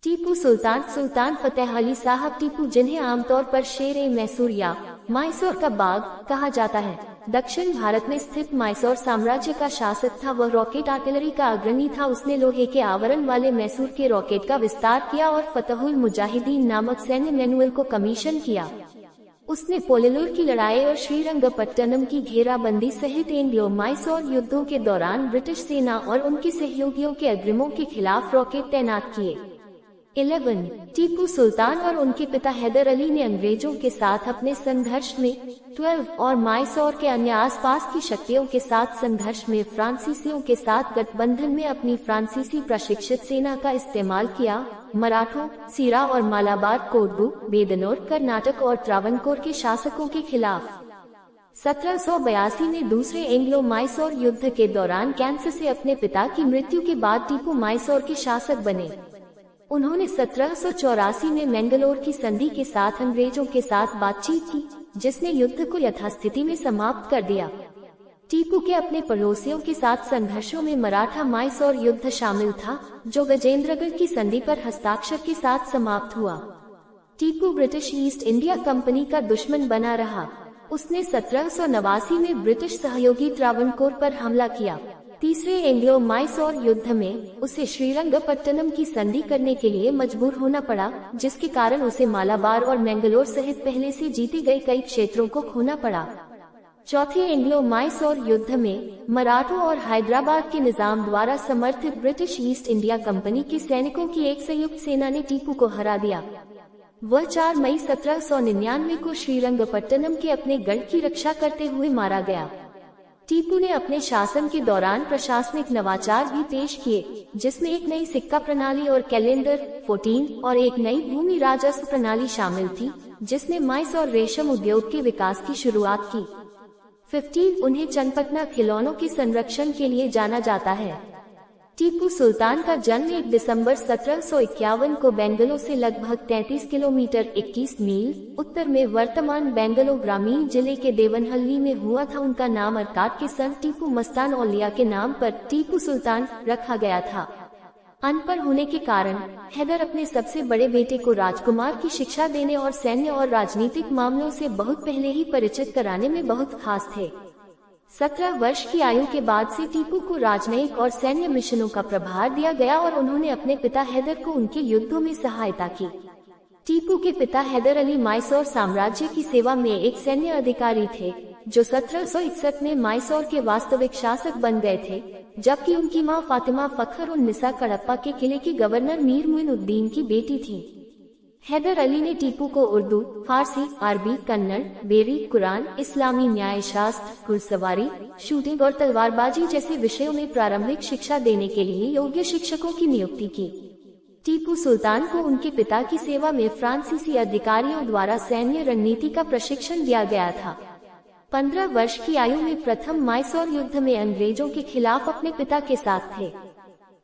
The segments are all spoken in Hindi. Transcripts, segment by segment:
टीपू सुल्तान सुल्तान फतेह अली साहब टीपू, जिन्हें आमतौर पर शेर मैसूर या मैसूर का बाग कहा जाता है, दक्षिण भारत में स्थित मैसूर साम्राज्य का शासक था। वह रॉकेट आर्टिलरी का अग्रणी था। उसने लोहे के आवरण वाले मैसूर के रॉकेट का विस्तार किया और फतहुल मुजाहिदीन नामक सैन्य मैनुअल को कमीशन किया। उसने पोललूर की लड़ाई और श्रीरंगपट्टनम की घेराबंदी सहित एंग्लो मैसूर युद्धों के दौरान ब्रिटिश सेना और उनके सहयोगियों के अग्रिमों के खिलाफ रॉकेट तैनात किए। 11 टीपू सुल्तान और उनके पिता हैदर अली ने अंग्रेजों के साथ अपने संघर्ष में 12 और मैसूर के अन्य आसपास की शक्तियों के साथ संघर्ष में फ्रांसीसियों के साथ गठबंधन में अपनी फ्रांसीसी प्रशिक्षित सेना का इस्तेमाल किया। मराठों, सीरा और मालाबार, कोडगु, बेदनोर, कर्नाटक और त्रावणकोर के शासकों के खिलाफ 1782 में दूसरे एंग्लो मैसूर युद्ध के दौरान कैंसर से अपने पिता की मृत्यु के बाद टीपू मैसूर के शासक बने। उन्होंने 1784 में मैंगलोर की संधि के साथ अंग्रेजों के साथ बातचीत की, जिसने युद्ध को यथास्थिति में समाप्त कर दिया। टीपू के अपने पड़ोसियों के साथ संघर्षों में मराठा मैसूर युद्ध शामिल था, जो गजेंद्रगढ़ की संधि पर हस्ताक्षर के साथ समाप्त हुआ। Tipu British east India company का दुश्मन बना रहा। उसने 1789 में ब्रिटिश सहयोगी त्रावणकोर पर हमला किया। तीसरे एंग्लो मैसूर युद्ध में उसे श्रीरंगपट्टनम की संधि करने के लिए मजबूर होना पड़ा, जिसके कारण उसे मालाबार और मैंगलोर सहित पहले से जीते गए कई क्षेत्रों को खोना पड़ा। चौथे एंग्लो मैसूर युद्ध में मराठों और हैदराबाद के निजाम द्वारा समर्थित ब्रिटिश ईस्ट इंडिया कंपनी के सैनिकों की एक संयुक्त सेना ने टीपू को हरा दिया। वह 4 मई 1799 को श्रीरंगपट्टनम के अपने गढ़ की रक्षा करते हुए मारा गया। टीपू ने अपने शासन के दौरान प्रशासनिक नवाचार भी पेश किए, जिसमें एक नई सिक्का प्रणाली और कैलेंडर 14 और एक नई भूमि राजस्व प्रणाली शामिल थी, जिसने मैसूर रेशम उद्योग के विकास की शुरुआत की। 15 उन्हें चन्नपटना खिलौनों के संरक्षण के लिए जाना जाता है। टीपू सुल्तान का जन्म 1 दिसंबर 1751 को बेंगलोर से लगभग 33 किलोमीटर 21 मील उत्तर में वर्तमान बेंगलोर ग्रामीण जिले के देवनहल्ली में हुआ था। उनका नाम अरकाट के संत टीपू मस्तान औलिया के नाम पर टीपू सुल्तान रखा गया था। अनपढ़ होने के कारण हैदर अपने सबसे बड़े बेटे को राजकुमार की शिक्षा देने और सैन्य और राजनीतिक मामलों से बहुत पहले ही परिचित कराने में बहुत खास थे। 17 वर्ष की आयु के बाद से टीपू को राजनयिक और सैन्य मिशनों का प्रभार दिया गया और उन्होंने अपने पिता हैदर को उनके युद्धों में सहायता की। टीपू के पिता हैदर अली मैसूर साम्राज्य की सेवा में एक सैन्य अधिकारी थे, जो 1761 में मैसूर के वास्तविक शासक बन गए थे, जबकि उनकी मां फातिमा फखर उन निसा कड़प्पा के किले की गवर्नर मीर मुइनुद्दीन की बेटी थी। हैदर अली ने टीपू को उर्दू, फारसी, अरबी, कन्नड़, बेरी, कुरान, इस्लामी न्याय शास्त्र, घुड़सवारी, शूटिंग और तलवारबाजी जैसे विषयों में प्रारंभिक शिक्षा देने के लिए योग्य शिक्षकों की नियुक्ति की। टीपू सुल्तान को उनके पिता की सेवा में फ्रांसीसी अधिकारियों द्वारा सैन्य रणनीति का प्रशिक्षण दिया गया था। 15 वर्ष की आयु में प्रथम मैसूर युद्ध में अंग्रेजों के खिलाफ अपने पिता के साथ थे।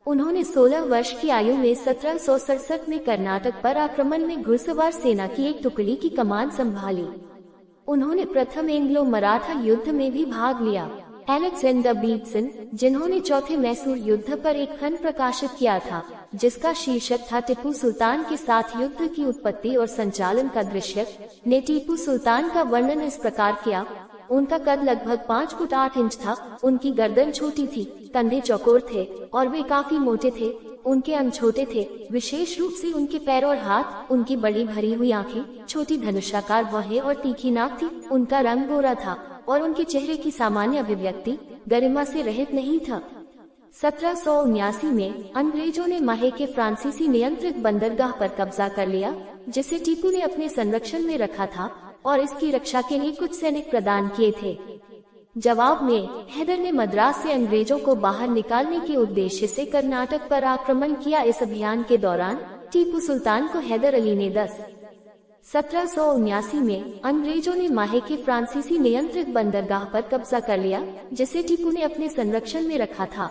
उन्होंने 16 वर्ष की आयु में 1767 में कर्नाटक पर आक्रमण में घुड़सवार सेना की एक टुकड़ी की कमान संभाली। उन्होंने प्रथम एंग्लो मराठा युद्ध में भी भाग लिया। अलेक्जेंडर बीटसन, जिन्होंने चौथे मैसूर युद्ध पर एक खंड प्रकाशित किया था, जिसका शीर्षक था टीपू सुल्तान के साथ युद्ध की उत्पत्ति और संचालन का दृश्य, ने टीपू सुल्तान का वर्णन इस प्रकार किया। उनका कद लगभग 5 फुट 8 इंच था। उनकी गर्दन छोटी थी, कंधे चौकोर थे और वे काफी मोटे थे। उनके अंग छोटे थे, विशेष रूप से उनके पैर और हाथ। उनकी बड़ी भरी हुई आंखें, छोटी धनुषाकार भौहें और तीखी नाक थी। उनका रंग गोरा था और उनके चेहरे की सामान्य अभिव्यक्ति गरिमा से रहित नहीं था। 1779 में अंग्रेजों ने माहे के फ्रांसीसी नियंत्रित बंदरगाह पर कब्जा कर लिया, जिसे टीपू ने अपने संरक्षण में रखा था और इसकी रक्षा के लिए कुछ सैनिक प्रदान किए थे। जवाब में हैदर ने मद्रास से अंग्रेजों को बाहर निकालने के उद्देश्य से कर्नाटक पर आक्रमण किया। इस अभियान के दौरान टीपू सुल्तान को हैदर अली ने 1779 में अंग्रेजों ने माहे के फ्रांसीसी नियंत्रित बंदरगाह पर कब्जा कर लिया, जिसे टीपू ने अपने संरक्षण में रखा था।